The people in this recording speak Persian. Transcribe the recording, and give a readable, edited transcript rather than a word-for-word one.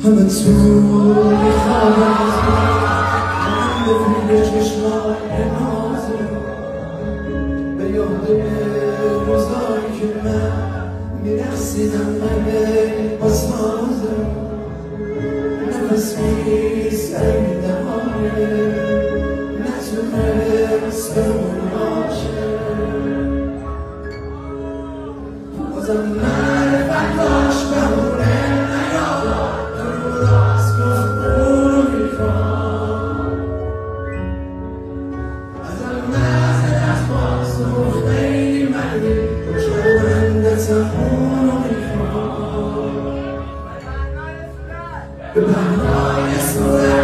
همه تو میخوابم من بفیده چشمای نازم به یاد روزایی که من میرخصیدم به بازمازم نفس میزنیدم نتونست بمون باشه بازم معرفت داشت بمونه نیاد رو راست گفت اونو میخوام ازم نزدت باز رو خیلی مردی شرمندتم اونو میخوام به پرهای صورت